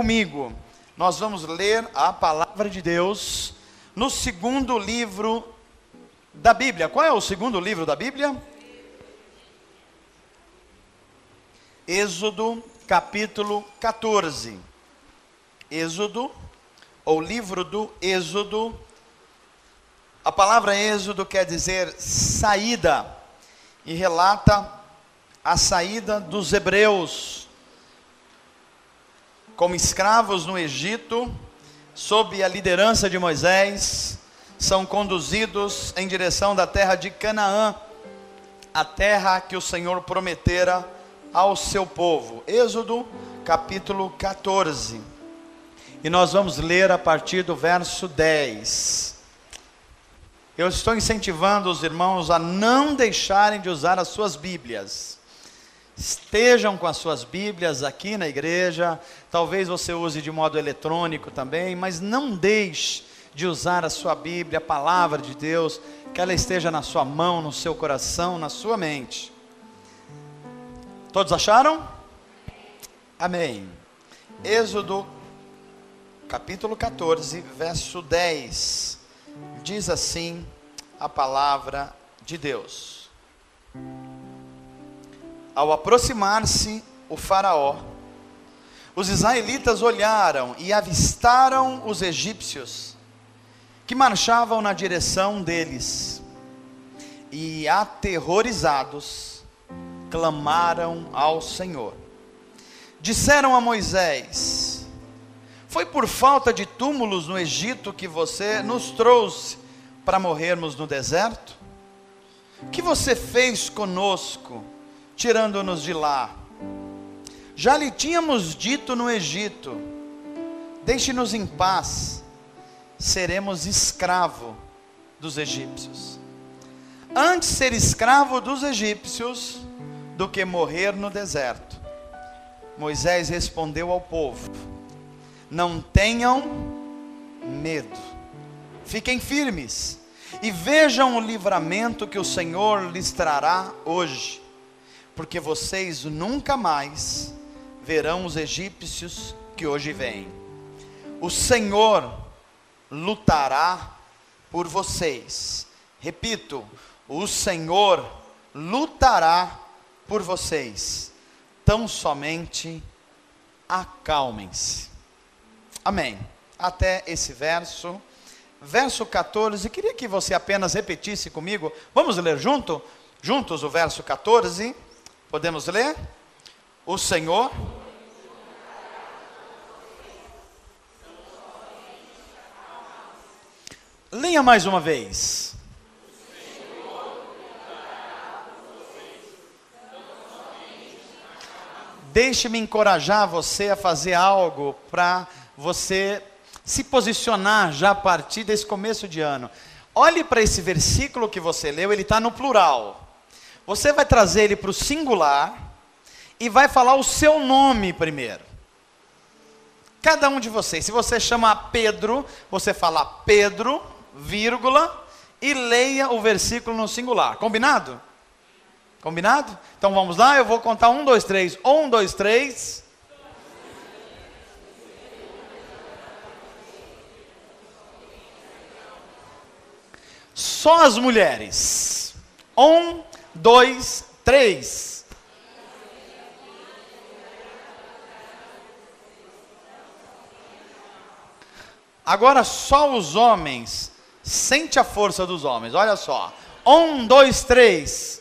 comigo. Nós vamos ler a palavra de Deus no segundo livro da Bíblia. Qual é o segundo livro da Bíblia? Êxodo, capítulo 14. Êxodo, ou livro do Êxodo. A palavra Êxodo quer dizer saída, e relata a saída dos hebreus como escravos no Egito, sob a liderança de Moisés, são conduzidos em direção da terra de Canaã, a terra que o Senhor prometera ao seu povo. Êxodo capítulo 14, e nós vamos ler a partir do verso 10. Eu estou incentivando os irmãos a não deixarem de usar as suas Bíblias. Estejam com as suas Bíblias aqui na igreja. Talvez você use de modo eletrônico também, mas não deixe de usar a sua Bíblia, a palavra de Deus, que ela esteja na sua mão, no seu coração, na sua mente. Todos acharam? Amém. Êxodo capítulo 14, verso 10. Diz assim a palavra de Deus: Ao aproximar-se o faraó, os israelitas olharam e avistaram os egípcios, que marchavam na direção deles, e aterrorizados, clamaram ao Senhor. Disseram a Moisés: Foi por falta de túmulos no Egito que você nos trouxe para morrermos no deserto? O que você fez conosco, tirando-nos de lá? Já lhe tínhamos dito no Egito: Deixe-nos em paz, seremos escravo dos egípcios. Antes ser escravo dos egípcios do que morrer no deserto. Moisés respondeu ao povo: Não tenham medo, fiquem firmes e vejam o livramento que o Senhor lhes trará hoje, porque vocês nunca mais verão os egípcios que hoje vêm. O Senhor lutará por vocês. Repito, o Senhor lutará por vocês. Tão somente acalmem-se. Amém. Até esse verso. Verso 14, queria que você apenas repetisse comigo. Vamos ler juntos o verso 14. Podemos ler? O Senhor. Leia mais uma vez. Deixe-me encorajar você a fazer algo para você se posicionar já a partir desse começo de ano. Olhe para esse versículo que você leu, ele está no plural. Você vai trazer ele para o singular e vai falar o seu nome primeiro. Cada um de vocês. Se você chama Pedro, você fala Pedro, vírgula, e leia o versículo no singular. Combinado? Combinado? Então vamos lá, eu vou contar 1, 2, 3. 1, 2, 3. Só as mulheres. 1, 2, 3. Agora só os homens. Sente a força dos homens, olha só. 1, 2, 3.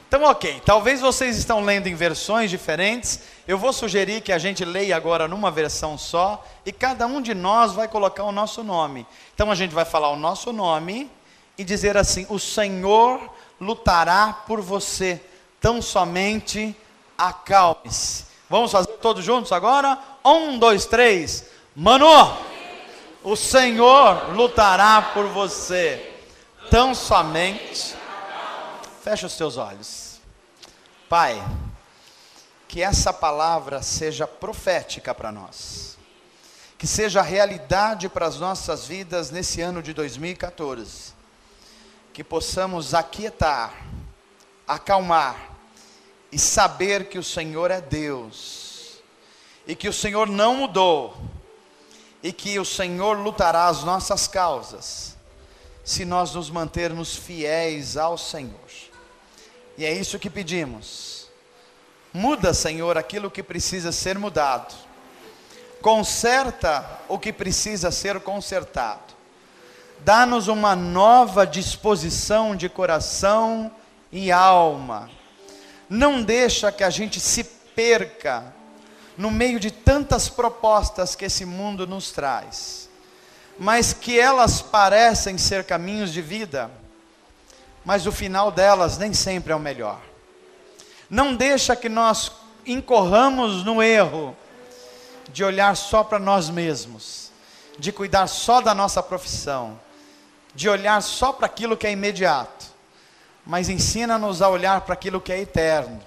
Então, ok, talvez vocês estão lendo em versões diferentes. Eu vou sugerir que a gente leia agora numa versão só, e cada um de nós vai colocar o nosso nome. Então a gente vai falar o nosso nome e dizer assim: o Senhor lutará por você, tão somente acalme-se. Vamos fazer todos juntos agora? 1, 2, 3. Mano, o Senhor lutará por você, tão somente. Fecha os teus olhos. Pai, que essa palavra seja profética para nós, que seja realidade para as nossas vidas nesse ano de 2014, que possamos aquietar acalmar e saber que o Senhor é Deus, e que o Senhor não mudou, e que o Senhor lutará as nossas causas, se nós nos mantermos fiéis ao Senhor. E é isso que pedimos. Muda, Senhor, aquilo que precisa ser mudado. Conserta o que precisa ser consertado. Dá-nos uma nova disposição de coração e alma. Não deixa que a gente se perca no meio de tantas propostas que esse mundo nos traz, mas que elas parecem ser caminhos de vida, mas o final delas nem sempre é o melhor. Não deixa que nós incorramos no erro de olhar só para nós mesmos, de cuidar só da nossa profissão, de olhar só para aquilo que é imediato, mas ensina-nos a olhar para aquilo que é eterno,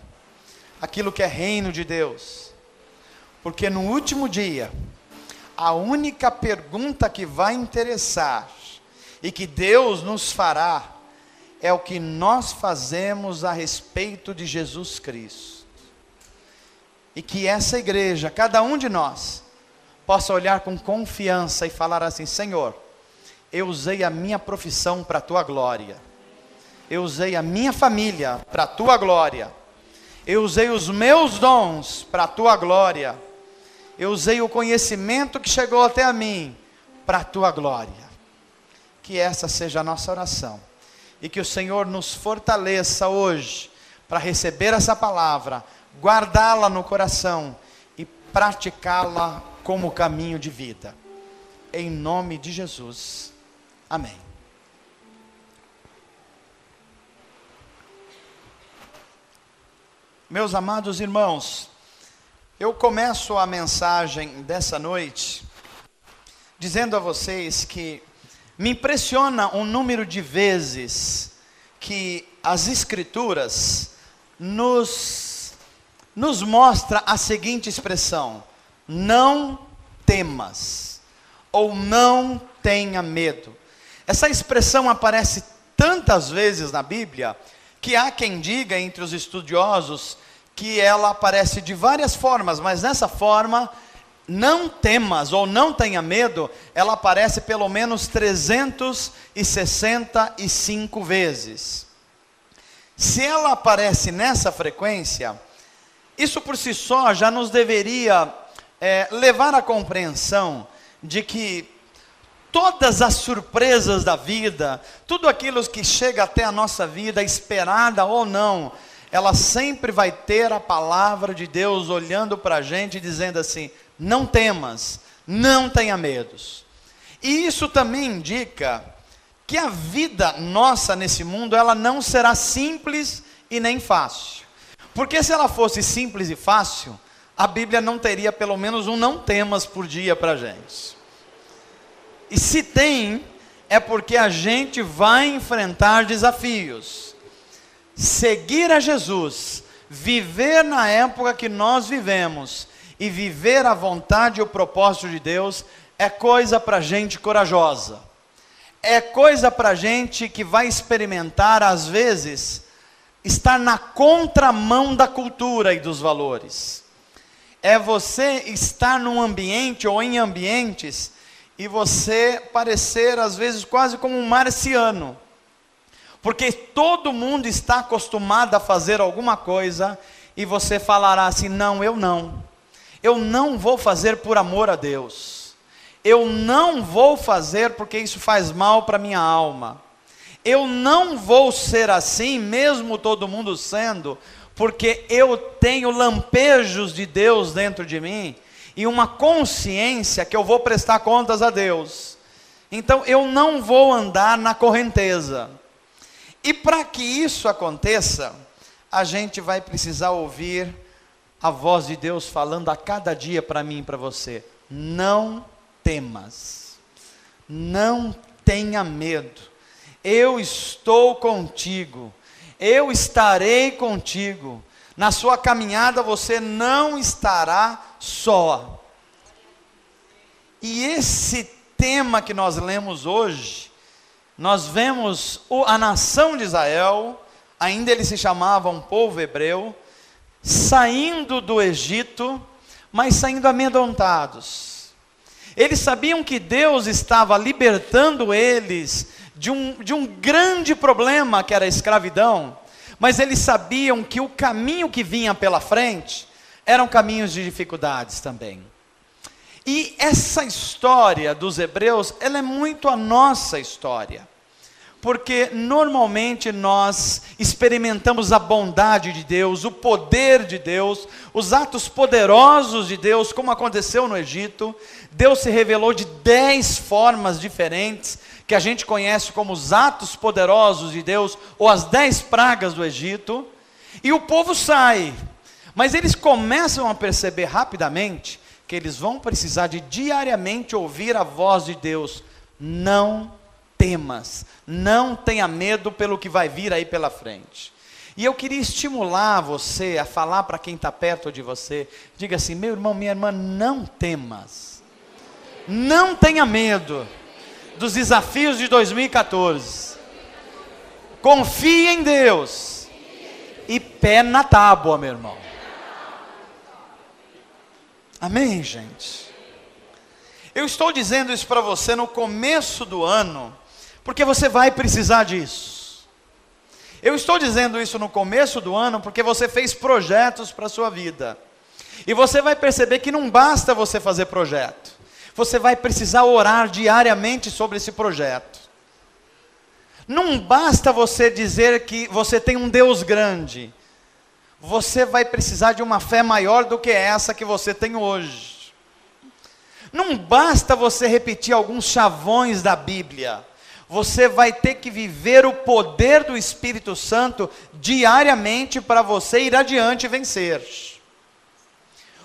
aquilo que é reino de Deus, porque no último dia, a única pergunta que vai interessar, e que Deus nos fará, é o que nós fazemos a respeito de Jesus Cristo. E que essa igreja, cada um de nós, possa olhar com confiança e falar assim: Senhor, eu usei a minha profissão para a tua glória, eu usei a minha família para a tua glória, eu usei os meus dons para a tua glória, eu usei o conhecimento que chegou até a mim para a tua glória. Que essa seja a nossa oração, e que o Senhor nos fortaleça hoje para receber essa palavra, guardá-la no coração e praticá-la como caminho de vida. Em nome de Jesus. Amém. Meus amados irmãos, eu começo a mensagem dessa noite dizendo a vocês que me impressiona o número de vezes que as Escrituras nos mostra a seguinte expressão: não temas, ou não tenha medo. Essa expressão aparece tantas vezes na Bíblia, que há quem diga entre os estudiosos que ela aparece de várias formas, mas nessa forma, não temas ou não tenha medo, ela aparece pelo menos 365 vezes. Se ela aparece nessa frequência, isso por si só já nos deveria levar à compreensão de que todas as surpresas da vida, tudo aquilo que chega até a nossa vida, esperada ou não, ela sempre vai ter a palavra de Deus olhando para a gente e dizendo assim: não temas, não tenha medos. E isso também indica que a vida nossa nesse mundo, ela não será simples e nem fácil. Porque se ela fosse simples e fácil, a Bíblia não teria pelo menos um não temas por dia para a gente. E se tem, é porque a gente vai enfrentar desafios. Seguir a Jesus, viver na época que nós vivemos, e viver a vontade e o propósito de Deus, é coisa para gente corajosa. É coisa para gente que vai experimentar, às vezes, estar na contramão da cultura e dos valores. É você estar num ambiente ou em ambientes e você parecer, às vezes, quase como um marciano. Porque todo mundo está acostumado a fazer alguma coisa e você falará assim: não, eu não. Eu não vou fazer por amor a Deus. Eu não vou fazer porque isso faz mal para minha alma. Eu não vou ser assim, mesmo todo mundo sendo, porque eu tenho lampejos de Deus dentro de mim e uma consciência que eu vou prestar contas a Deus. Então eu não vou andar na correnteza. E para que isso aconteça, a gente vai precisar ouvir a voz de Deus falando a cada dia para mim e para você: não temas, não tenha medo, eu estou contigo, eu estarei contigo, na sua caminhada você não estará só. E esse tema que nós lemos hoje, nós vemos a nação de Israel, ainda eles se chamavam povo hebreu, saindo do Egito, mas saindo amedrontados. Eles sabiam que Deus estava libertando eles de um grande problema, que era a escravidão, mas eles sabiam que o caminho que vinha pela frente eram caminhos de dificuldades também. E essa história dos hebreus, ela é muito a nossa história, porque normalmente nós experimentamos a bondade de Deus, o poder de Deus, os atos poderosos de Deus, como aconteceu no Egito. Deus se revelou de 10 formas diferentes, que a gente conhece como os atos poderosos de Deus, ou as 10 pragas do Egito, e o povo sai, mas eles começam a perceber rapidamente, que eles vão precisar de diariamente ouvir a voz de Deus: não temas, não tenha medo pelo que vai vir aí pela frente. E eu queria estimular você a falar para quem está perto de você, diga assim: meu irmão, minha irmã, não temas, não tenha medo dos desafios de 2014, confie em Deus, e pé na tábua, meu irmão. Amém, gente? Eu estou dizendo isso para você no começo do ano, porque você vai precisar disso. Eu estou dizendo isso no começo do ano, porque você fez projetos para a sua vida, e você vai perceber que não basta você fazer projeto, você vai precisar orar diariamente sobre esse projeto. Não basta você dizer que você tem um Deus grande, você vai precisar de uma fé maior do que essa que você tem hoje. Não basta você repetir alguns chavões da Bíblia, você vai ter que viver o poder do Espírito Santo diariamente para você ir adiante e vencer.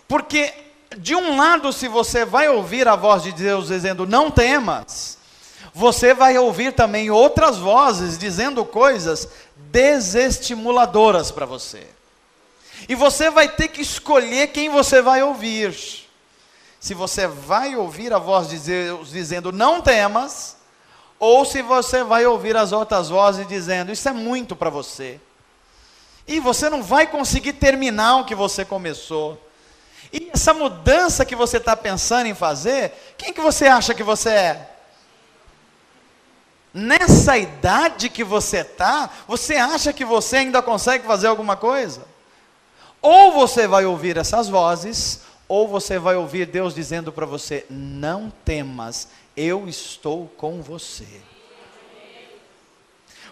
Porque, de um lado, se você vai ouvir a voz de Deus dizendo não temas, você vai ouvir também outras vozes dizendo coisas desestimuladoras para você. E você vai ter que escolher quem você vai ouvir. Se você vai ouvir a voz de Deus dizendo não temas, ou se você vai ouvir as outras vozes dizendo isso é muito para você, e você não vai conseguir terminar o que você começou. E essa mudança que você está pensando em fazer, quem que você acha que você é? Nessa idade que você está, você acha que você ainda consegue fazer alguma coisa? Ou você vai ouvir essas vozes, ou você vai ouvir Deus dizendo para você: não temas, eu estou com você.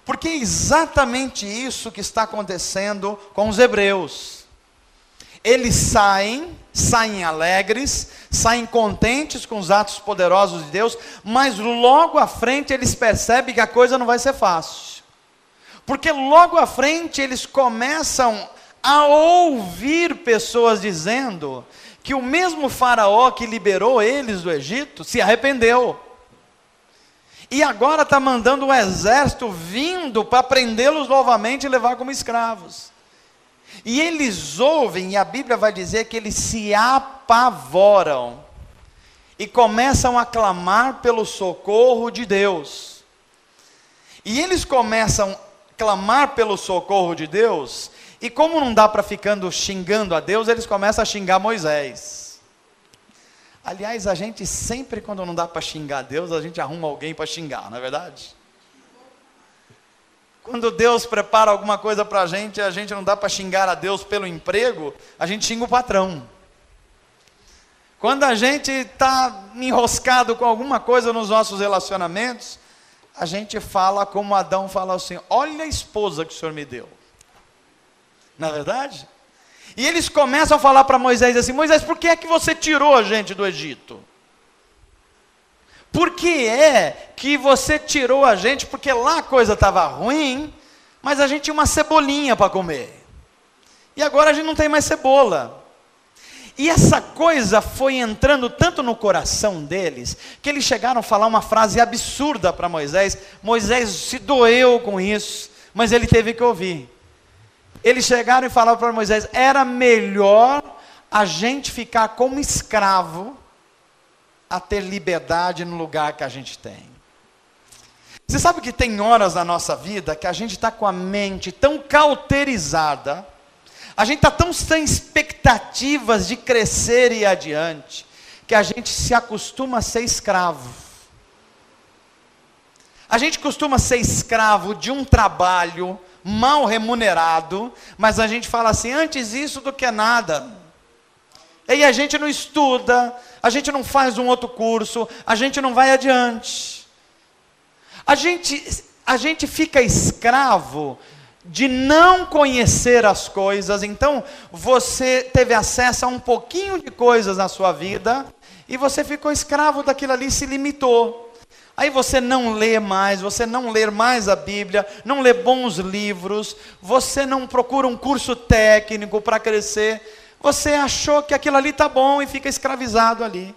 Porque é exatamente isso que está acontecendo com os hebreus. Eles saem alegres, saem contentes com os atos poderosos de Deus, mas logo à frente eles percebem que a coisa não vai ser fácil. Porque logo à frente eles começam a ouvir pessoas dizendo que o mesmo faraó que liberou eles do Egito se arrependeu. E agora está mandando um exército vindo para prendê-los novamente e levar como escravos. E eles ouvem, e a Bíblia vai dizer que eles se apavoram. E começam a clamar pelo socorro de Deus. E eles começam a clamar pelo socorro de Deus, e como não dá para ficando xingando a Deus, eles começam a xingar Moisés. Aliás, a gente sempre, quando não dá para xingar Deus, a gente arruma alguém para xingar, não é verdade? Quando Deus prepara alguma coisa para a gente não dá para xingar a Deus pelo emprego, a gente xinga o patrão. Quando a gente está enroscado com alguma coisa nos nossos relacionamentos, a gente fala como Adão fala assim: olha a esposa que o Senhor me deu. Não é verdade? E eles começam a falar para Moisés assim: Moisés, por que é que você tirou a gente do Egito? Por que é que você tirou a gente? Porque lá a coisa estava ruim, mas a gente tinha uma cebolinha para comer. E agora a gente não tem mais cebola. E essa coisa foi entrando tanto no coração deles, que eles chegaram a falar uma frase absurda para Moisés. Moisés se doeu com isso, mas ele teve que ouvir. Eles chegaram e falaram para Moisés: era melhor a gente ficar como escravo, a ter liberdade no lugar que a gente tem. Você sabe que tem horas na nossa vida que a gente está com a mente tão cauterizada, a gente está tão sem expectativas de crescer e ir adiante, que a gente se acostuma a ser escravo. A gente costuma ser escravo de um trabalho mal remunerado, mas a gente fala assim, antes isso do que nada. E a gente não estuda, a gente não faz um outro curso, a gente não vai adiante. A gente fica escravo de não conhecer as coisas. Então, você teve acesso a um pouquinho de coisas na sua vida, e você ficou escravo daquilo ali, se limitou. Aí você não lê mais, você não lê mais a Bíblia, não lê bons livros, você não procura um curso técnico para crescer, você achou que aquilo ali está bom e fica escravizado ali.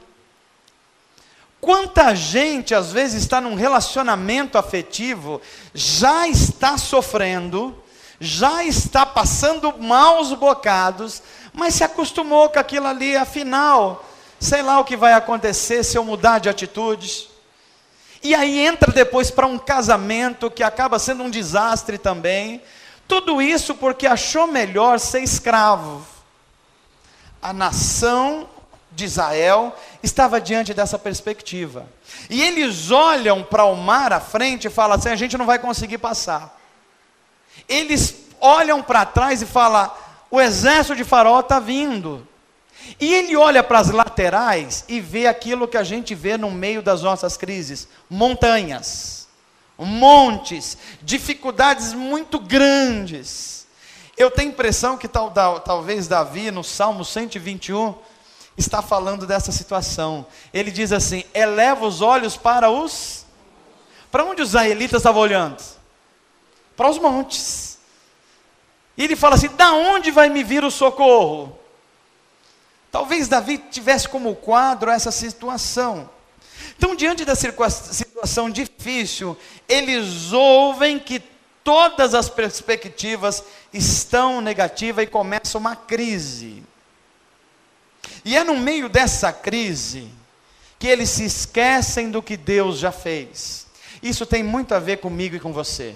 Quanta gente às vezes está num relacionamento afetivo, já está sofrendo, já está passando maus bocados, mas se acostumou com aquilo ali, afinal, sei lá o que vai acontecer se eu mudar de atitudes. E aí entra depois para um casamento que acaba sendo um desastre também. Tudo isso porque achou melhor ser escravo. A nação de Israel estava diante dessa perspectiva. E eles olham para o mar à frente e falam assim, a gente não vai conseguir passar. Eles olham para trás e falam, o exército de Faraó está vindo. E ele olha para as laterais e vê aquilo que a gente vê no meio das nossas crises: montanhas, montes, dificuldades muito grandes. Eu tenho a impressão que talvez Davi, no Salmo 121, está falando dessa situação. Ele diz assim, eleva os olhos para onde os israelitas estavam olhando? Para os montes. E ele fala assim, da onde vai me vir o socorro? Talvez Davi tivesse como quadro essa situação. Então, diante da situação difícil, eles ouvem que todas as perspectivas estão negativas e começa uma crise. E é no meio dessa crise que eles se esquecem do que Deus já fez. Isso tem muito a ver comigo e com você.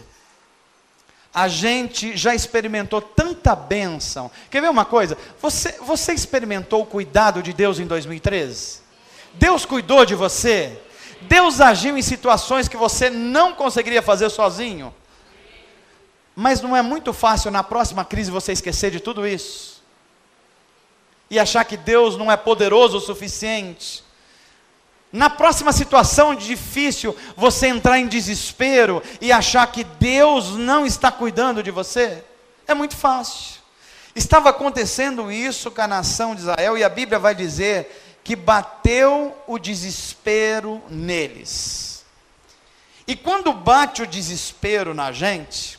A gente já experimentou tanta bênção. Quer ver uma coisa? Você experimentou o cuidado de Deus em 2013? Deus cuidou de você? Deus agiu em situações que você não conseguiria fazer sozinho? Mas não é muito fácil na próxima crise você esquecer de tudo isso? E achar que Deus não é poderoso o suficiente? Na próxima situação difícil, você entrar em desespero e achar que Deus não está cuidando de você? É muito fácil. Estava acontecendo isso com a nação de Israel, e a Bíblia vai dizer que bateu o desespero neles. E quando bate o desespero na gente,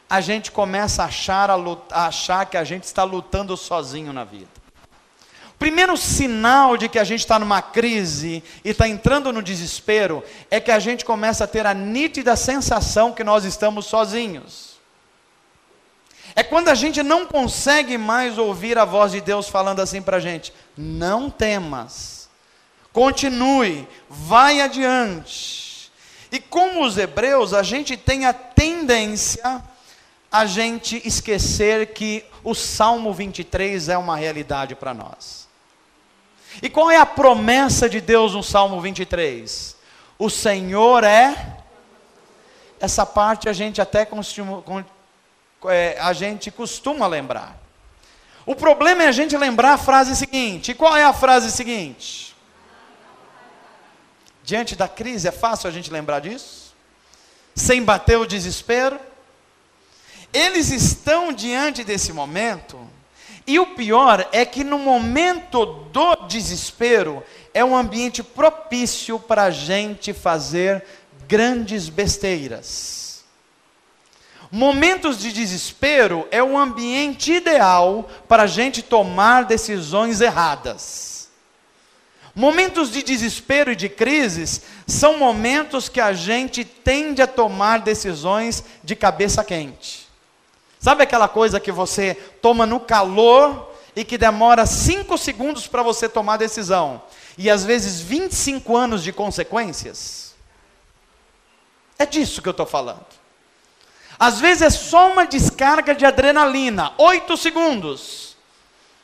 a gente começa a achar que a gente está lutando sozinho na vida. Primeiro sinal de que a gente está numa crise e está entrando no desespero é que a gente começa a ter a nítida sensação que nós estamos sozinhos. É quando a gente não consegue mais ouvir a voz de Deus falando assim para a gente: não temas, continue, vai adiante. E como os hebreus, a gente tem a tendência a gente esquecer que o Salmo 23 é uma realidade para nós. E qual é a promessa de Deus no Salmo 23? O Senhor é... Essa parte a gente até costuma lembrar. O problema é a gente lembrar a frase seguinte. E qual é a frase seguinte? Diante da crise, é fácil a gente lembrar disso? Sem bater o desespero? Eles estão diante desse momento... E o pior é que no momento do desespero, é um ambiente propício para a gente fazer grandes besteiras. Momentos de desespero é um ambiente ideal para a gente tomar decisões erradas. Momentos de desespero e de crises são momentos que a gente tende a tomar decisões de cabeça quente. Sabe aquela coisa que você toma no calor e que demora 5 segundos para você tomar a decisão, e às vezes 25 anos de consequências? É disso que eu estou falando. Às vezes é só uma descarga de adrenalina, 8 segundos,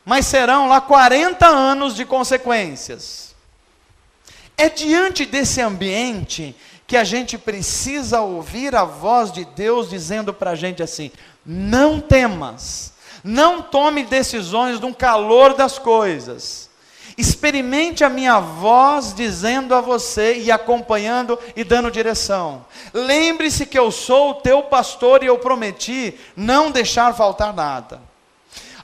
mas serão lá 40 anos de consequências. É diante desse ambiente que a gente precisa ouvir a voz de Deus dizendo para a gente assim: não temas, não tome decisões no calor das coisas. Experimente a minha voz dizendo a você e acompanhando e dando direção. Lembre-se que eu sou o teu pastor e eu prometi não deixar faltar nada.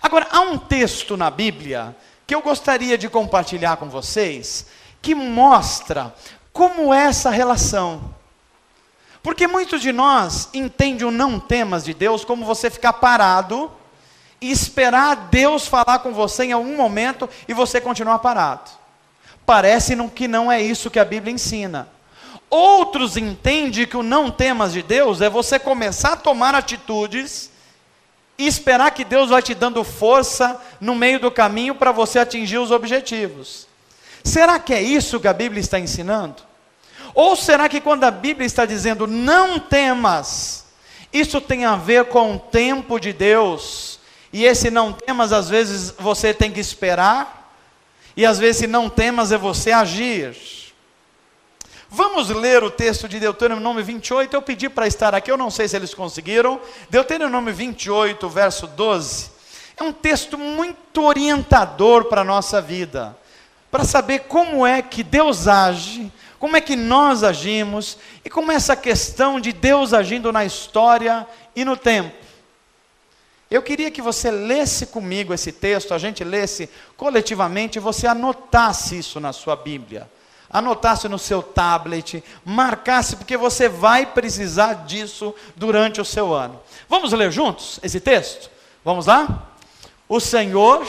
Agora, há um texto na Bíblia que eu gostaria de compartilhar com vocês, que mostra como é essa relação. Porque muitos de nós entendem o não temas de Deus como você ficar parado e esperar Deus falar com você em algum momento e você continuar parado. Parece que não é isso que a Bíblia ensina. Outros entendem que o não temas de Deus é você começar a tomar atitudes e esperar que Deus vai te dando força no meio do caminho para você atingir os objetivos. Será que é isso que a Bíblia está ensinando? Ou será que quando a Bíblia está dizendo não temas, isso tem a ver com o tempo de Deus? E esse não temas, às vezes você tem que esperar, e às vezes esse não temas é você agir. Vamos ler o texto de Deuteronômio 28, eu pedi para estar aqui, eu não sei se eles conseguiram. Deuteronômio 28, verso 12, é um texto muito orientador para a nossa vida, para saber como é que Deus age, como é que nós agimos, e como é essa questão de Deus agindo na história e no tempo. Eu queria que você lesse comigo esse texto, a gente lesse coletivamente, e você anotasse isso na sua Bíblia, anotasse no seu tablet, marcasse, porque você vai precisar disso durante o seu ano. Vamos ler juntos esse texto? Vamos lá? O Senhor...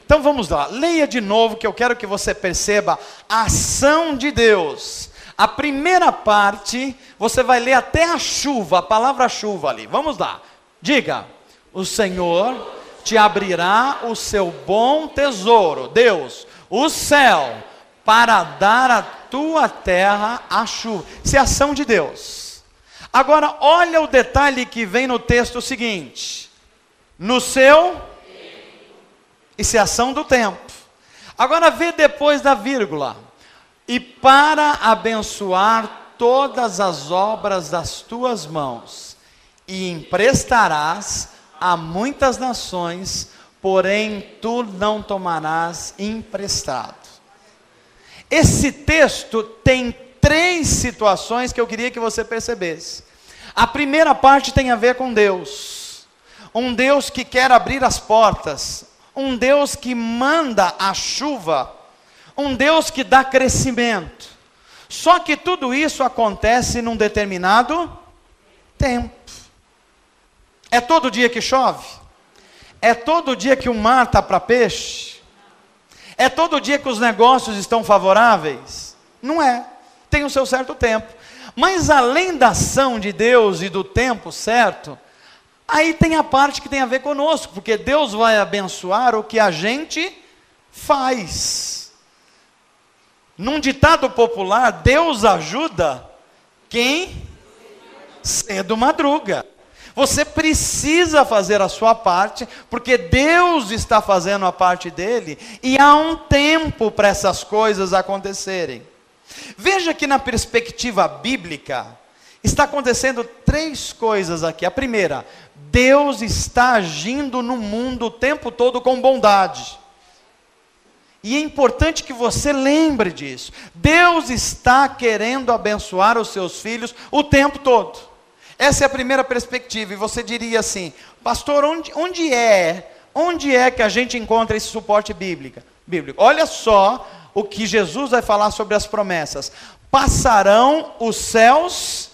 Então vamos lá, leia de novo que eu quero que você perceba a ação de Deus. A primeira parte, você vai ler até a chuva, a palavra chuva ali. Vamos lá, diga: o Senhor te abrirá o seu bom tesouro, Deus, o céu, para dar à tua terra a chuva. Isso é a ação de Deus. Agora olha o detalhe que vem no texto seguinte: no seu... Isso é a ação do tempo. Agora vê depois da vírgula: e para abençoar todas as obras das tuas mãos, e emprestarás a muitas nações, porém tu não tomarás emprestado. Esse texto tem 3 situações que eu queria que você percebesse. A primeira parte tem a ver com Deus, um Deus que quer abrir as portas, um Deus que manda a chuva, um Deus que dá crescimento. Só que tudo isso acontece num determinado tempo. É todo dia que chove? É todo dia que o mar está para peixe? É todo dia que os negócios estão favoráveis? Não é. Tem o seu certo tempo. Mas além da ação de Deus e do tempo certo, aí tem a parte que tem a ver conosco, porque Deus vai abençoar o que a gente faz. Num ditado popular, Deus ajuda quem cedo madruga. Você precisa fazer a sua parte, porque Deus está fazendo a parte dele, e há um tempo para essas coisas acontecerem. Veja que na perspectiva bíblica, está acontecendo 3 coisas aqui. A primeira: Deus está agindo no mundo o tempo todo com bondade. E é importante que você lembre disso. Deus está querendo abençoar os seus filhos o tempo todo. Essa é a primeira perspectiva. E você diria assim: pastor, onde é que a gente encontra esse suporte bíblico? Olha só o que Jesus vai falar sobre as promessas. Passarão os céus...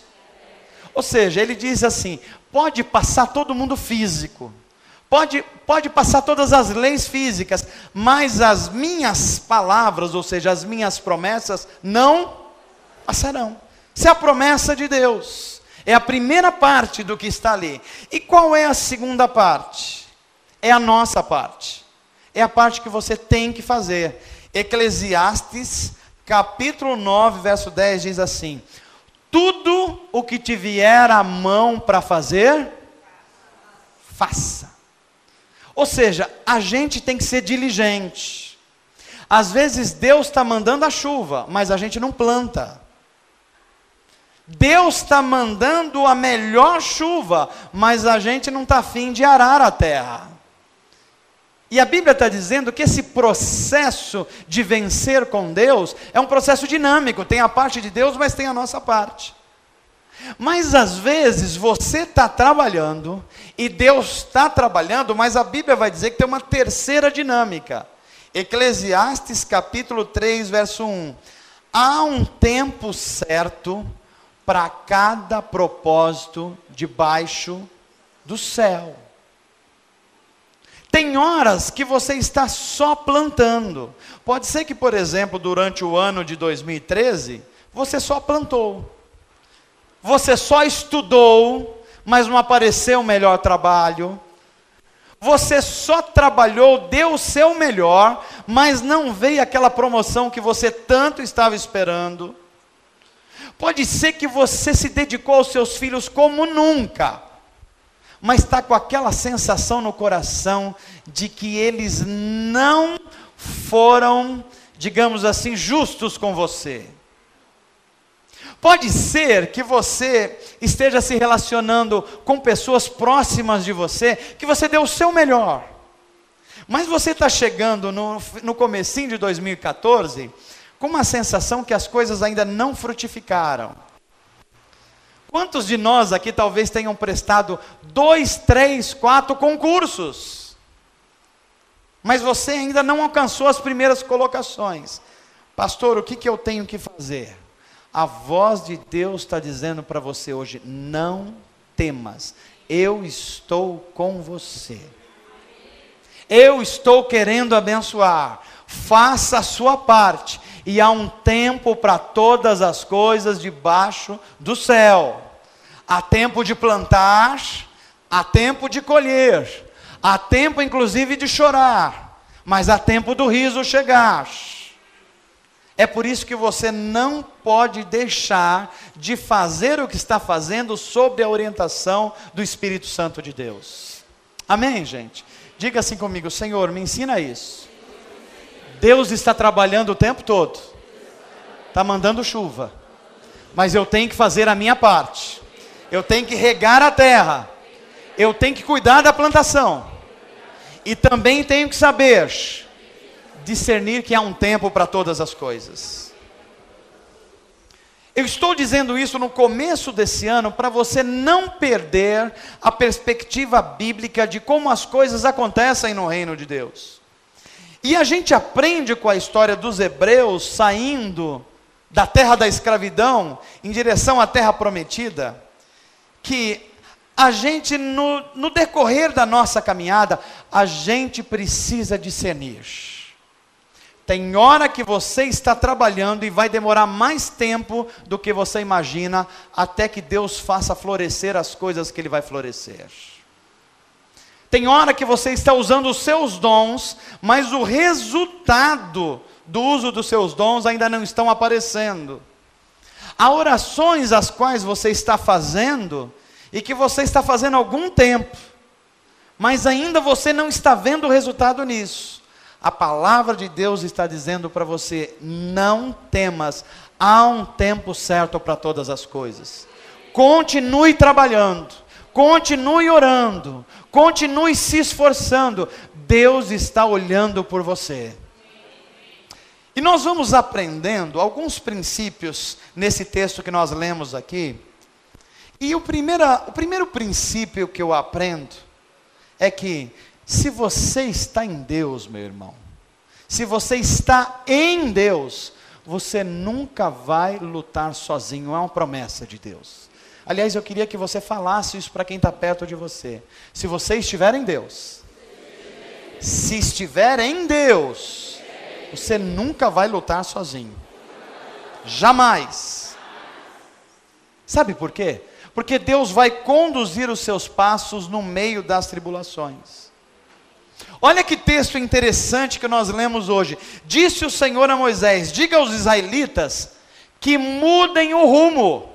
Ou seja, ele diz assim: pode passar todo mundo físico, pode passar todas as leis físicas, mas as minhas palavras, ou seja, as minhas promessas, não passarão. Isso é a promessa de Deus. É a primeira parte do que está ali. E qual é a segunda parte? É a nossa parte. é a parte que você tem que fazer. Eclesiastes, capítulo 9, verso 10 diz assim: tudo o que te vier à mão para fazer, faça. Ou seja, a gente tem que ser diligente. Às vezes Deus está mandando a chuva, mas a gente não planta. Deus está mandando a melhor chuva, mas a gente não está afim de arar a terra. E a Bíblia está dizendo que esse processo de vencer com Deus é um processo dinâmico. Tem a parte de Deus, mas tem a nossa parte. Mas às vezes você está trabalhando e Deus está trabalhando, mas a Bíblia vai dizer que tem uma terceira dinâmica. Eclesiastes capítulo 3, verso 1. Há um tempo certo para cada propósito debaixo do céu. Tem horas que você está só plantando. Pode ser que, por exemplo, durante o ano de 2013, você só plantou. Você só estudou, mas não apareceu o melhor trabalho. Você só trabalhou, deu o seu melhor, mas não veio aquela promoção que você tanto estava esperando. Pode ser que você se dedicou aos seus filhos como nunca, mas está com aquela sensação no coração de que eles não foram, digamos assim, justos com você. Pode ser que você esteja se relacionando com pessoas próximas de você, que você deu o seu melhor, mas você está chegando no comecinho de 2014, com uma sensação que as coisas ainda não frutificaram. Quantos de nós aqui talvez tenham prestado 2, 3, 4 concursos, mas você ainda não alcançou as primeiras colocações? Pastor, o que eu tenho que fazer? A voz de Deus está dizendo para você hoje: não temas, eu estou com você. Eu estou querendo abençoar. Faça a sua parte. E há um tempo para todas as coisas debaixo do céu. Há tempo de plantar, há tempo de colher, há tempo inclusive de chorar, mas há tempo do riso chegar. É por isso que você não pode deixar de fazer o que está fazendo sob a orientação do Espírito Santo de Deus. Amém, gente? Diga assim comigo: Senhor, me ensina isso. Deus está trabalhando o tempo todo, está mandando chuva, mas eu tenho que fazer a minha parte. Eu tenho que regar a terra, eu tenho que cuidar da plantação, e também tenho que saber discernir que há um tempo para todas as coisas. Eu estou dizendo isso no começo desse ano para você não perder a perspectiva bíblica de como as coisas acontecem no reino de Deus. E a gente aprende com a história dos hebreus saindo da terra da escravidão em direção à terra prometida, que a gente no decorrer da nossa caminhada, a gente precisa discernir. Tem hora que você está trabalhando e vai demorar mais tempo do que você imagina, até que Deus faça florescer as coisas que Ele vai florescer. Tem hora que você está usando os seus dons, mas o resultado do uso dos seus dons ainda não estão aparecendo. Há orações as quais você está fazendo, e que você está fazendo há algum tempo, mas ainda você não está vendo o resultado nisso. A palavra de Deus está dizendo para você: não temas, há um tempo certo para todas as coisas. Continue trabalhando, continue orando, continue se esforçando. Deus está olhando por você. E nós vamos aprendendo alguns princípios nesse texto que nós lemos aqui. E o primeiro princípio que eu aprendo é que, se você está em Deus, meu irmão, se você está em Deus, você nunca vai lutar sozinho. É uma promessa de Deus. Aliás, eu queria que você falasse isso para quem está perto de você. Se você estiver em Deus, se estiver em Deus, você nunca vai lutar sozinho. Jamais. Sabe por quê? Porque Deus vai conduzir os seus passos no meio das tribulações. Olha que texto interessante que nós lemos hoje. Disse o Senhor a Moisés: diga aos israelitas que mudem o rumo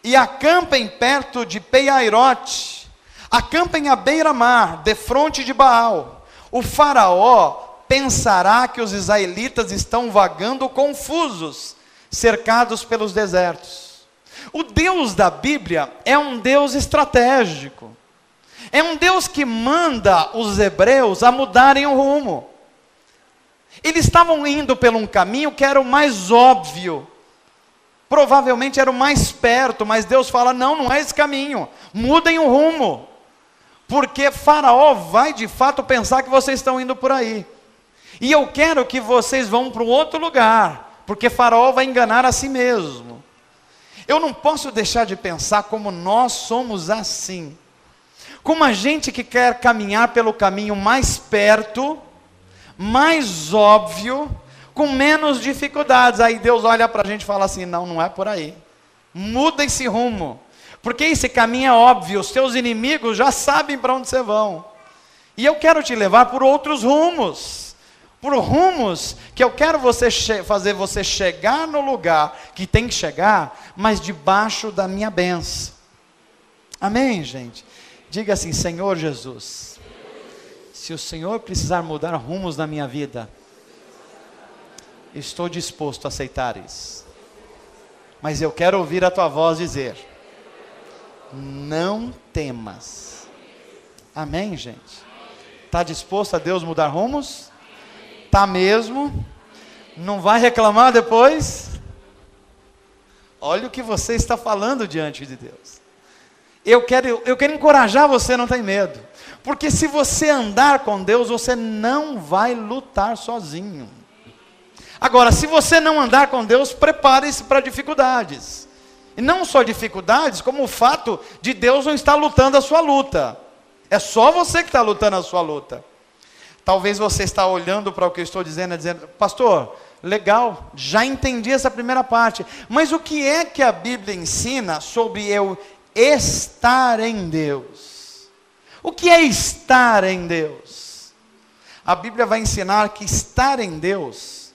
e acampem perto de Piahirote, acampem à beira-mar, defronte de Baal. O faraó pensará que os israelitas estão vagando confusos, cercados pelos desertos. O Deus da Bíblia é um Deus estratégico. É um Deus que manda os hebreus a mudarem o rumo. Eles estavam indo por um caminho que era o mais óbvio. Provavelmente era o mais perto, mas Deus fala: não, não é esse caminho. Mudem o rumo. Porque Faraó vai de fato pensar que vocês estão indo por aí. E eu quero que vocês vão para um outro lugar, porque Faraó vai enganar a si mesmo. Eu não posso deixar de pensar como nós somos assim. Como a gente que quer caminhar pelo caminho mais perto, mais óbvio, com menos dificuldades. Aí Deus olha para a gente e fala assim: não, não é por aí. Muda esse rumo. Porque esse caminho é óbvio, os teus inimigos já sabem para onde você vão. E eu quero te levar por outros rumos. Por rumos que eu quero fazer você chegar no lugar que tem que chegar, mas debaixo da minha bênção. Amém, gente? Diga assim: Senhor Jesus, se o Senhor precisar mudar rumos na minha vida, estou disposto a aceitar isso. Mas eu quero ouvir a tua voz dizer: não temas. Amém, gente? Está disposto a Deus mudar rumos? Está mesmo? Não vai reclamar depois? Olha o que você está falando diante de Deus. Eu quero encorajar você, não tem medo. Porque se você andar com Deus, você não vai lutar sozinho. Agora, se você não andar com Deus, prepare-se para dificuldades. E não só dificuldades, como o fato de Deus não estar lutando a sua luta. É só você que está lutando a sua luta. Talvez você está olhando para o que eu estou dizendo e dizendo: pastor, legal, já entendi essa primeira parte. Mas o que é que a Bíblia ensina sobre eu estar em Deus? O que é estar em Deus? A Bíblia vai ensinar que estar em Deus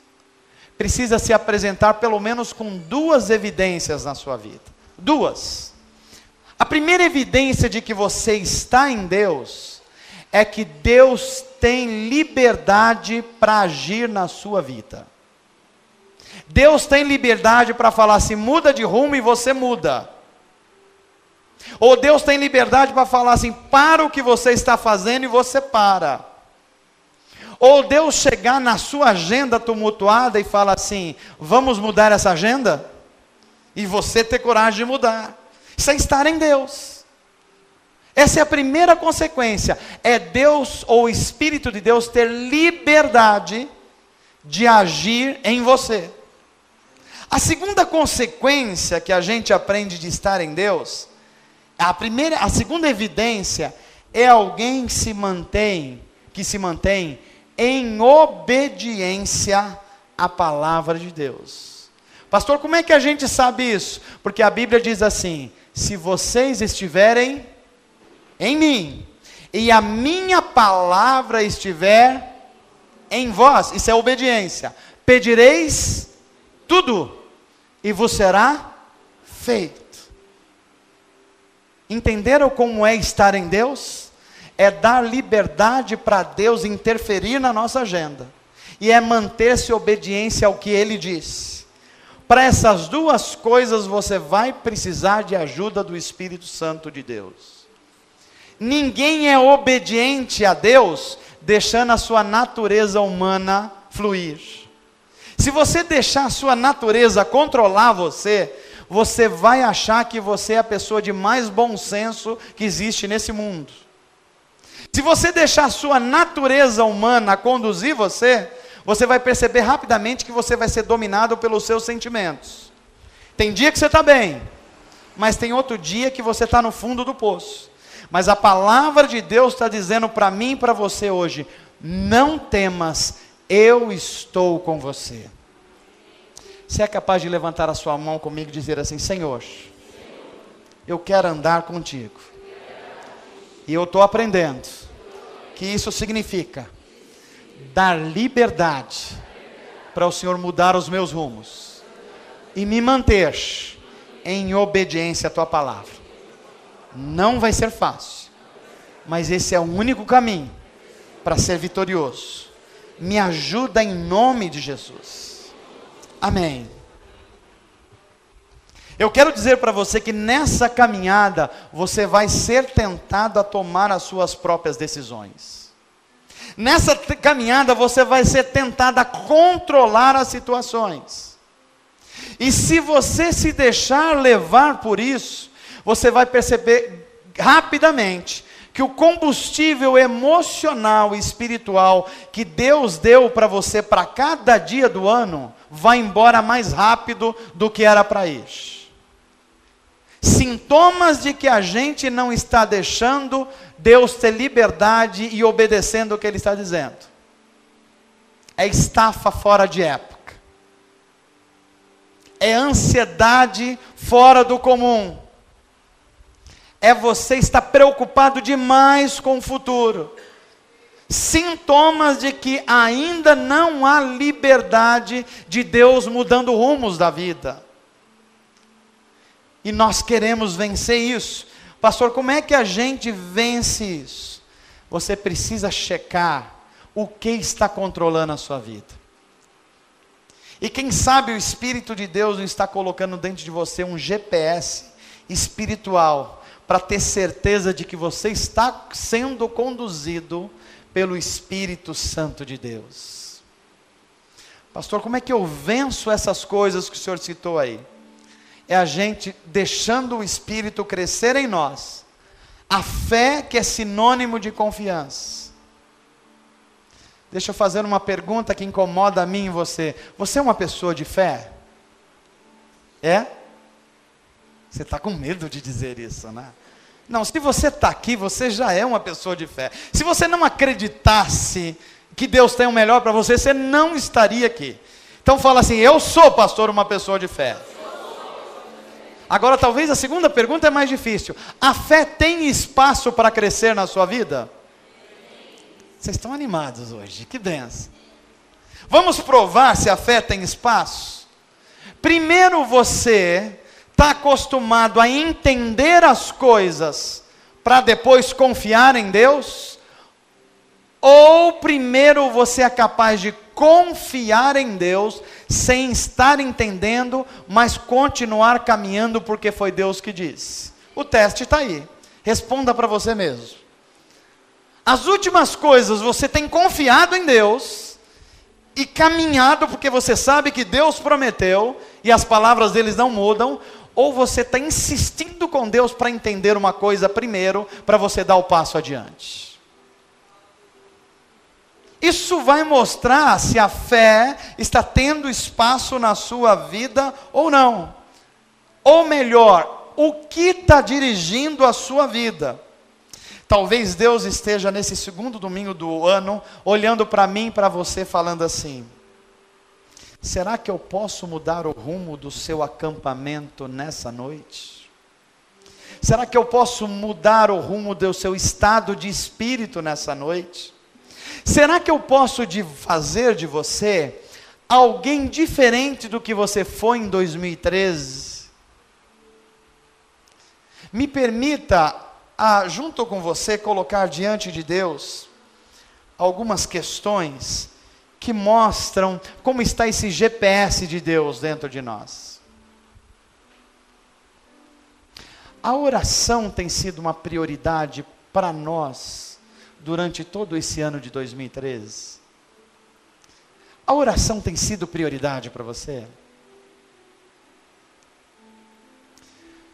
precisa se apresentar pelo menos com duas evidências na sua vida. Duas. A primeira evidência de que você está em Deus é que Deus tem liberdade para agir na sua vida. Deus tem liberdade para falar assim: muda de rumo, e você muda. Ou Deus tem liberdade para falar assim: para o que você está fazendo, e você para. Ou Deus chegar na sua agenda tumultuada e fala assim: vamos mudar essa agenda? E você ter coragem de mudar. Isso é estar em Deus. Essa é a primeira consequência. É Deus, ou o Espírito de Deus, ter liberdade de agir em você. A segunda consequência que a gente aprende de estar em Deus, a segunda evidência, é alguém que se mantém em obediência à palavra de Deus. Pastor, como é que a gente sabe isso? Porque a Bíblia diz assim: se vocês estiverem em mim, e a minha palavra estiver em vós, isso é obediência, pedireis tudo, e vos será feito. Entenderam como é estar em Deus? É dar liberdade para Deus interferir na nossa agenda, e é manter-se obediência ao que Ele diz. Para essas duas coisas você vai precisar de ajuda do Espírito Santo de Deus. Ninguém é obediente a Deus deixando a sua natureza humana fluir. Se você deixar a sua natureza controlar você, você vai achar que você é a pessoa de mais bom senso que existe nesse mundo. Se você deixar a sua natureza humana conduzir você, você vai perceber rapidamente que você vai ser dominado pelos seus sentimentos. Tem dia que você está bem, mas tem outro dia que você está no fundo do poço. Mas a palavra de Deus está dizendo para mim e para você hoje: não temas, eu estou com você. Você é capaz de levantar a sua mão comigo e dizer assim: Senhor, eu quero andar contigo. E eu estou aprendendo que isso significa dar liberdade para o Senhor mudar os meus rumos e me manter em obediência à tua palavra. Não vai ser fácil, mas esse é o único caminho para ser vitorioso. Me ajuda em nome de Jesus. Amém. Eu quero dizer para você que nessa caminhada você vai ser tentado a tomar as suas próprias decisões. Nessa caminhada você vai ser tentado a controlar as situações. E se você se deixar levar por isso, você vai perceber rapidamente que o combustível emocional e espiritual que Deus deu para você para cada dia do ano vai embora mais rápido do que era para ir. Sintomas de que a gente não está deixando Deus ter liberdade e obedecendo o que Ele está dizendo. É estafa fora de época. É ansiedade fora do comum. É você estar preocupado demais com o futuro. Sintomas de que ainda não há liberdade de Deus mudando rumos da vida. E nós queremos vencer isso. Pastor, como é que a gente vence isso? Você precisa checar o que está controlando a sua vida. E quem sabe o Espírito de Deus não está colocando dentro de você um GPS espiritual, para ter certeza de que você está sendo conduzido pelo Espírito Santo de Deus. Pastor, como é que eu venço essas coisas que o senhor citou aí? É a gente deixando o Espírito crescer em nós. A fé que é sinônimo de confiança. Deixa eu fazer uma pergunta que incomoda a mim e você. Você é uma pessoa de fé? É? Você está com medo de dizer isso, né? Não, se você está aqui, você já é uma pessoa de fé. Se você não acreditasse que Deus tem o melhor para você, você não estaria aqui. Então fala assim, eu sou, pastor, uma pessoa de fé. Agora talvez a segunda pergunta é mais difícil. A fé tem espaço para crescer na sua vida? Vocês estão animados hoje, que benção. Vamos provar se a fé tem espaço? Primeiro você está acostumado a entender as coisas para depois confiar em Deus? Ou primeiro você é capaz de confiar em Deus sem estar entendendo, mas continuar caminhando porque foi Deus que disse? O teste está aí. Responda para você mesmo. As últimas coisas você tem confiado em Deus e caminhado porque você sabe que Deus prometeu e as palavras deles não mudam, ou você está insistindo com Deus para entender uma coisa primeiro, para você dar o passo adiante. Isso vai mostrar se a fé está tendo espaço na sua vida ou não. Ou melhor, o que está dirigindo a sua vida. Talvez Deus esteja nesse segundo domingo do ano, olhando para mim e para você, falando assim: será que eu posso mudar o rumo do seu acampamento nessa noite? Será que eu posso mudar o rumo do seu estado de espírito nessa noite? Será que eu posso fazer de você alguém diferente do que você foi em 2013? Me permita, junto com você, colocar diante de Deus algumas questões que mostram como está esse GPS de Deus dentro de nós. A oração tem sido uma prioridade para nós durante todo esse ano de 2013? A oração tem sido prioridade para você?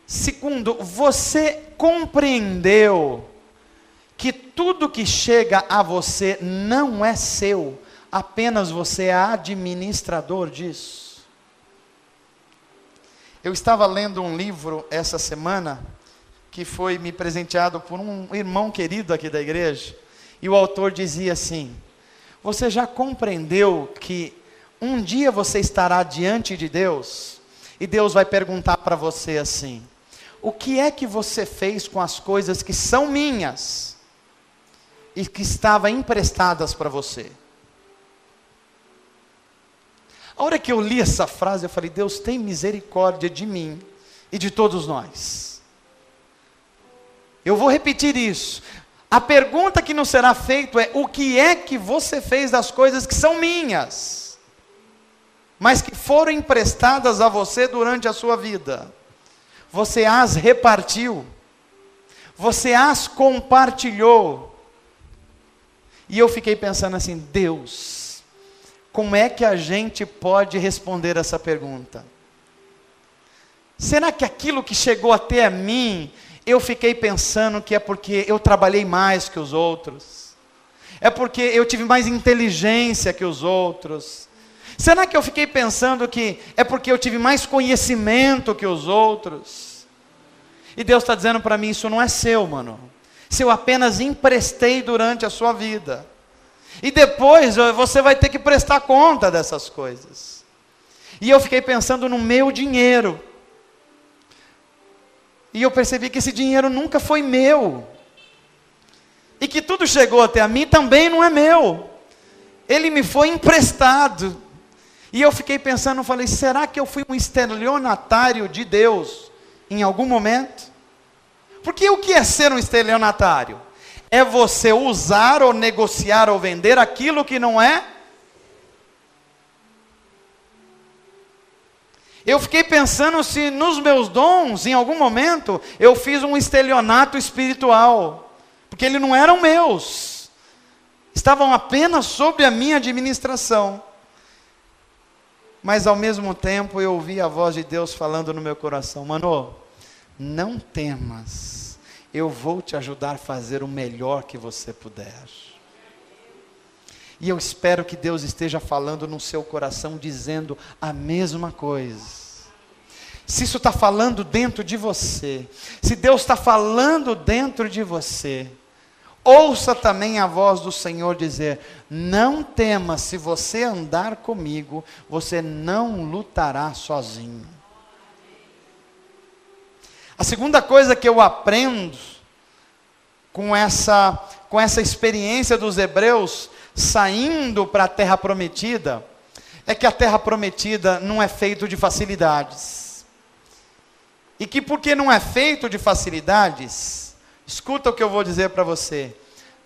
Segundo, você compreendeu que tudo que chega a você não é seu, apenas você é administrador disso? Eu estava lendo um livro essa semana, que foi me presenteado por um irmão querido aqui da igreja, e o autor dizia assim: você já compreendeu que um dia você estará diante de Deus, e Deus vai perguntar para você assim: o que é que você fez com as coisas que são minhas? e que estavam emprestadas para você. A hora que eu li essa frase, eu falei: Deus, tem misericórdia de mim e de todos nós. Eu vou repetir isso. A pergunta que nos será feita é: o que é que você fez das coisas que são minhas, mas que foram emprestadas a você durante a sua vida? Você as repartiu? Você as compartilhou? E eu fiquei pensando assim: Deus, como é que a gente pode responder essa pergunta? Será que aquilo que chegou até a mim, eu fiquei pensando que é porque eu trabalhei mais que os outros? É porque eu tive mais inteligência que os outros? Será que eu fiquei pensando que é porque eu tive mais conhecimento que os outros? E Deus está dizendo para mim: isso não é seu, mano. Se eu apenas emprestei durante a sua vida. E depois você vai ter que prestar conta dessas coisas. E eu fiquei pensando no meu dinheiro. E eu percebi que esse dinheiro nunca foi meu. E que tudo chegou até a mim também não é meu. Ele me foi emprestado. E eu fiquei pensando, falei: será que eu fui um estelionatário de Deus em algum momento? Porque o que é ser um estelionatário? É você usar ou negociar ou vender aquilo que não é. Eu fiquei pensando se nos meus dons, em algum momento, eu fiz um estelionato espiritual. Porque eles não eram meus. Estavam apenas sob a minha administração. Mas ao mesmo tempo eu ouvi a voz de Deus falando no meu coração: mano, não temas. Eu vou te ajudar a fazer o melhor que você puder. E eu espero que Deus esteja falando no seu coração, dizendo a mesma coisa. Se isso está falando dentro de você, se Deus está falando dentro de você, ouça também a voz do Senhor dizer: não temas, se você andar comigo, você não lutará sozinho. A segunda coisa que eu aprendo com essa experiência dos hebreus saindo para a terra prometida, é que a terra prometida não é feito de facilidades. E que porque não é feito de facilidades, escuta o que eu vou dizer para você: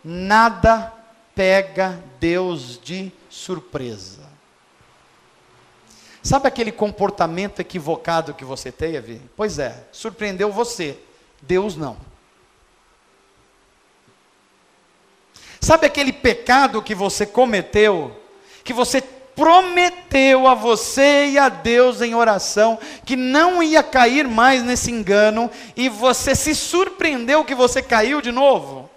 nada pega Deus de surpresa. Sabe aquele comportamento equivocado que você teve? Pois é, surpreendeu você, Deus não. Sabe aquele pecado que você cometeu, que você prometeu a você e a Deus em oração, que não ia cair mais nesse engano, e você se surpreendeu que você caiu de novo?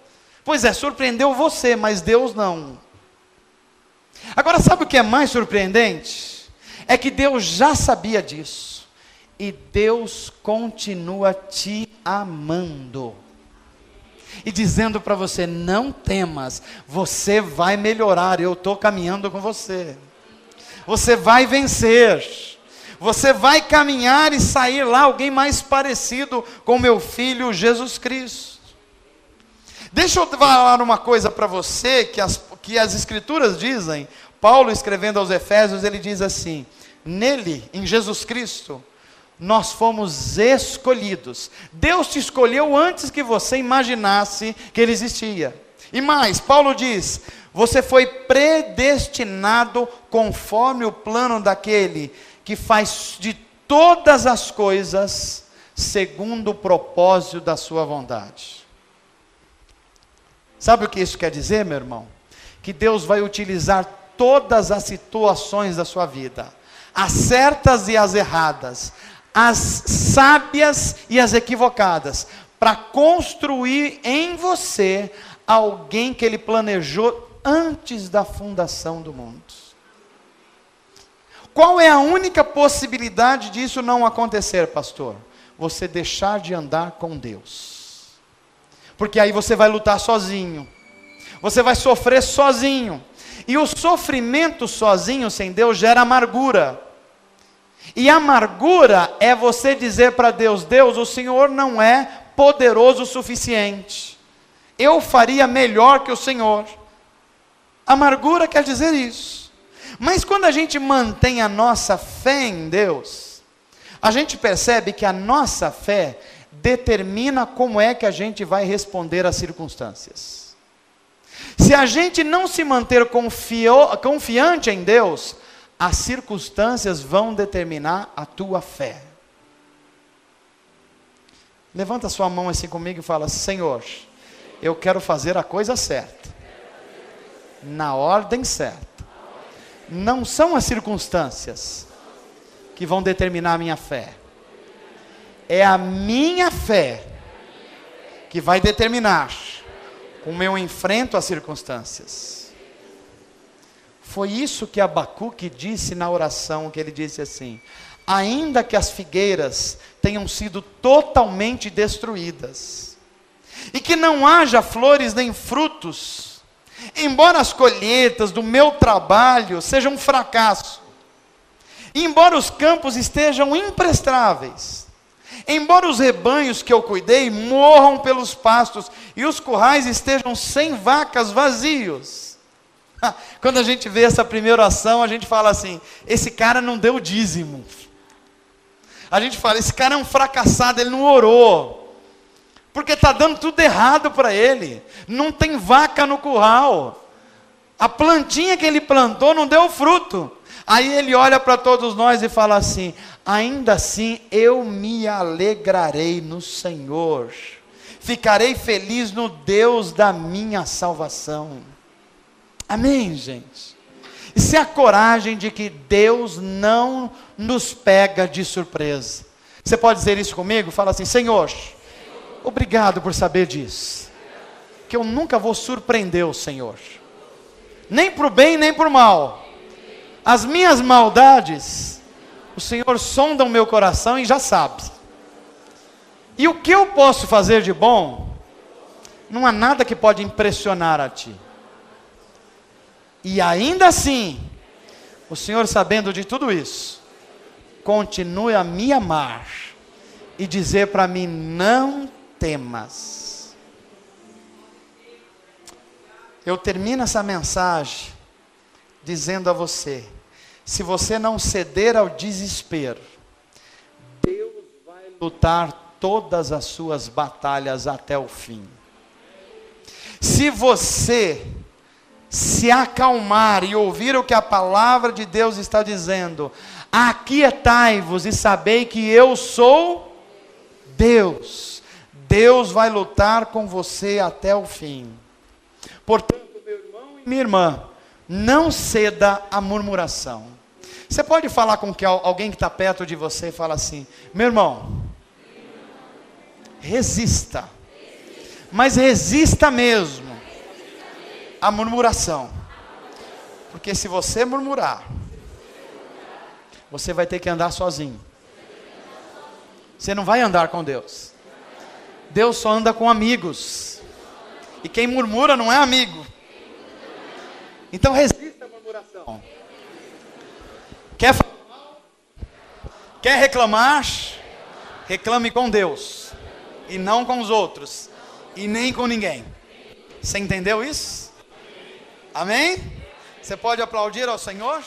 Pois é, surpreendeu você, mas Deus não. Agora sabe o que é mais surpreendente? É que Deus já sabia disso, e Deus continua te amando, e dizendo para você: não temas, você vai melhorar, eu estou caminhando com você, você vai vencer, você vai caminhar e sair lá alguém mais parecido com meu filho Jesus Cristo. Deixa eu falar uma coisa para você, que as escrituras dizem. Paulo, escrevendo aos Efésios, ele diz assim: nele, em Jesus Cristo, nós fomos escolhidos. Deus te escolheu antes que você imaginasse que Ele existia. E mais, Paulo diz: você foi predestinado conforme o plano daquele que faz de todas as coisas segundo o propósito da sua vontade. Sabe o que isso quer dizer, meu irmão? Que Deus vai utilizar todas as situações da sua vida, as certas e as erradas, as sábias e as equivocadas, para construir em você alguém que Ele planejou antes da fundação do mundo. Qual é a única possibilidade disso não acontecer, pastor? Você deixar de andar com Deus, porque aí você vai lutar sozinho, você vai sofrer sozinho, e o sofrimento sozinho sem Deus gera amargura. E amargura é você dizer para Deus: Deus, o Senhor não é poderoso o suficiente. eu faria melhor que o Senhor. Amargura quer dizer isso. Mas quando a gente mantém a nossa fé em Deus, a gente percebe que a nossa fé determina como é que a gente vai responder às circunstâncias. Se a gente não se manter confiante em Deus, as circunstâncias vão determinar a tua fé. Levanta sua mão assim comigo e fala: Senhor, eu quero fazer a coisa certa, na ordem certa. Não são as circunstâncias que vão determinar a minha fé. É a minha fé que vai determinar como eu enfrento as circunstâncias. Foi isso que Abacuque disse na oração, que ele disse assim: ainda que as figueiras tenham sido totalmente destruídas, e que não haja flores nem frutos, embora as colheitas do meu trabalho sejam um fracasso, embora os campos estejam imprestáveis, embora os rebanhos que eu cuidei morram pelos pastos, e os currais estejam sem vacas, vazios. Quando a gente vê essa primeira oração, a gente fala assim: esse cara não deu dízimo. A gente fala: esse cara é um fracassado, ele não orou, porque está dando tudo errado para ele. Não tem vaca no curral, a plantinha que ele plantou não deu fruto. Aí ele olha para todos nós e fala assim: ainda assim eu me alegrarei no Senhor, ficarei feliz no Deus da minha salvação. Amém, gente? Isso é a coragem de que Deus não nos pega de surpresa. Você pode dizer isso comigo? Fala assim: Senhor, obrigado por saber disso, que eu nunca vou surpreender o Senhor, nem para o bem nem para o mal. As minhas maldades, o Senhor sonda o meu coração e já sabe. E o que eu posso fazer de bom, não há nada que pode impressionar a Ti. E ainda assim, o Senhor, sabendo de tudo isso, continue a me amar e dizer para mim: não temas. Eu termino essa mensagem dizendo a você: se você não ceder ao desespero, Deus vai lutar todas as suas batalhas até o fim. Se você se acalmar e ouvir o que a palavra de Deus está dizendo: aquietai-vos e sabei que eu sou Deus. Deus vai lutar com você até o fim. Portanto, meu irmão e minha irmã, não ceda à murmuração. Você pode falar com alguém que está perto de você e fala assim: meu irmão, resista, mas resista mesmo à murmuração, porque se você murmurar, você vai ter que andar sozinho. Você não vai andar com Deus. Deus só anda com amigos, e quem murmura não é amigo. Então resista à murmuração. Quer falar mal? Quer reclamar? Reclame com Deus, e não com os outros, e nem com ninguém. Você entendeu isso? Amém? Você pode aplaudir ao Senhor?